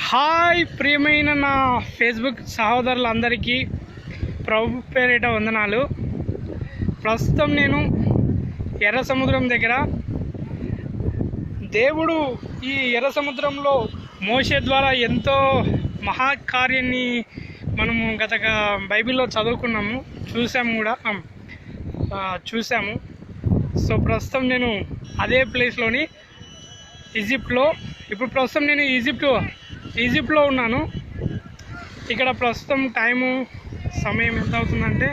Hi ప్రియమైన నా Facebook సహోదరులందరికీ ప్రభు పేరిట వందనాలు. ప్రస్తుతం నేను ఎర్ర సముద్రం దగ్గర. దేవుడు ఈ ఎర్ర సముద్రంలో మోషే ద్వారా ఎంతో మహాకార్యాన్ని మనము బైబిల్లో చదువుకున్నాము, చూసాము. సో ప్రస్తుతం నేను అదే ప్లేస్లోని ఈజిప్ట్లో. ఇప్పుడు ప్రస్తుతం నేను ఈజిప్ట్లో ఉన్నాను. ఇక్కడ ప్రస్తుతం సమయం ఎంత అవుతుందంటే,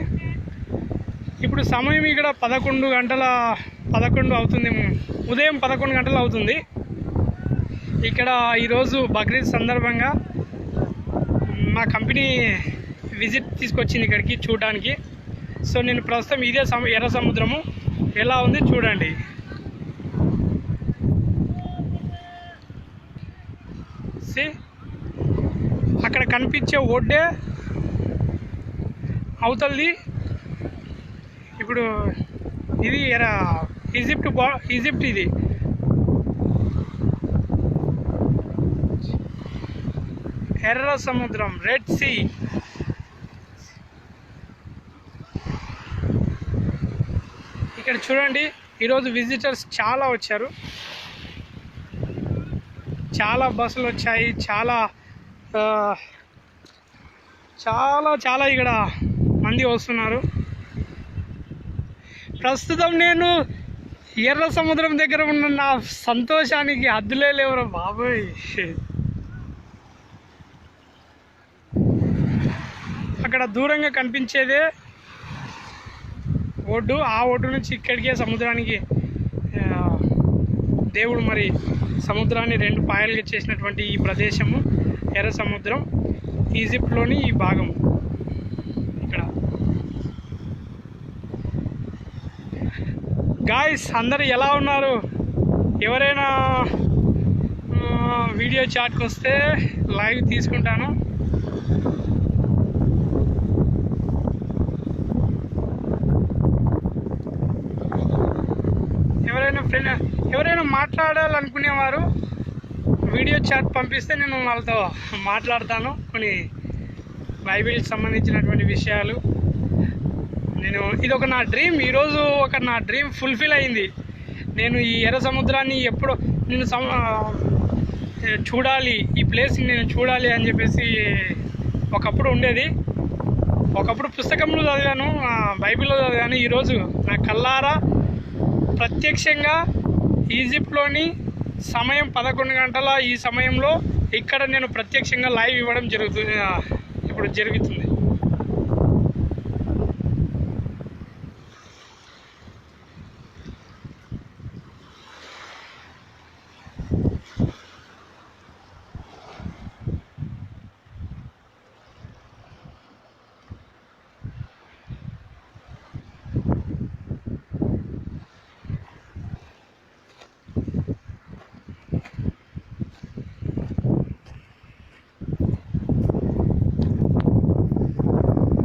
ఇప్పుడు సమయం ఇక్కడ 11 అవుతుంది, ఉదయం 11 గంటలు అవుతుంది. ఇక్కడ ఈరోజు బక్రీద్ సందర్భంగా మా కంపెనీ విజిట్ తీసుకొచ్చింది ఇక్కడికి చూడడానికి. సో నేను ప్రస్తుతం ఇదే ఎర్ర సముద్రము ఎలా ఉంది చూడండి. అక్కడ కనిపించే ఒడ్డే అవుతుంది. ఇప్పుడు ఇది ఈజిప్ట్ ఇది. ఎర్ర సముద్రం, రెడ్ సీ. ఇక్కడ చూడండి, ఈరోజు విజిటర్స్ చాలా వచ్చారు, చాలా బస్సులు వచ్చాయి, చాలా ఇక్కడ మంది వస్తున్నారు. ప్రస్తుతం నేను ఎర్ర సముద్రం దగ్గర ఉన్న నా సంతోషానికి హద్దులే లేవురా బాబోయ్. అక్కడ దూరంగా కనిపించేదే ఒడ్డు. ఆ ఒడ్డు నుంచి ఇక్కడికే సముద్రానికి దేవుడు మరి సముద్రాన్ని 2 పాయలుగా చేసినటువంటి ఈ ప్రదేశము ఎర్ర సముద్రం, ఈజిప్ట్లోని ఈ భాగం. ఇక్కడ గాయ్స్ అందరు ఎలా ఉన్నారు? ఎవరైనా వీడియో చాట్కి వస్తే లైవ్ తీసుకుంటాను. ఎవరైనా మాట్లాడాలనుకునేవారు వీడియో చాట్ పంపిస్తే నేను వాళ్ళతో మాట్లాడతాను. కొన్ని బైబిల్కి సంబంధించినటువంటి విషయాలు. ఇది నా డ్రీమ్. ఈరోజు నా డ్రీమ్ ఫుల్ఫిల్ అయింది. నేను ఈ ఎర్ర సముద్రాన్ని ఎప్పుడో చూడాలి, ఈ ప్లేస్ని నేను చూడాలి అని చెప్పేసి ఒకప్పుడు ఉండేది. ఒకప్పుడు పుస్తకంలో చదివాను, బైబిల్లో చదివాను. ఈరోజు నా కళ్ళారా ప్రత్యక్షంగా ఈజిప్ట్లోని సమయం 11 గంటల ఈ సమయంలో ఇక్కడ నేను ప్రత్యక్షంగా లైవ్ ఇవ్వడం జరుగుతుంది.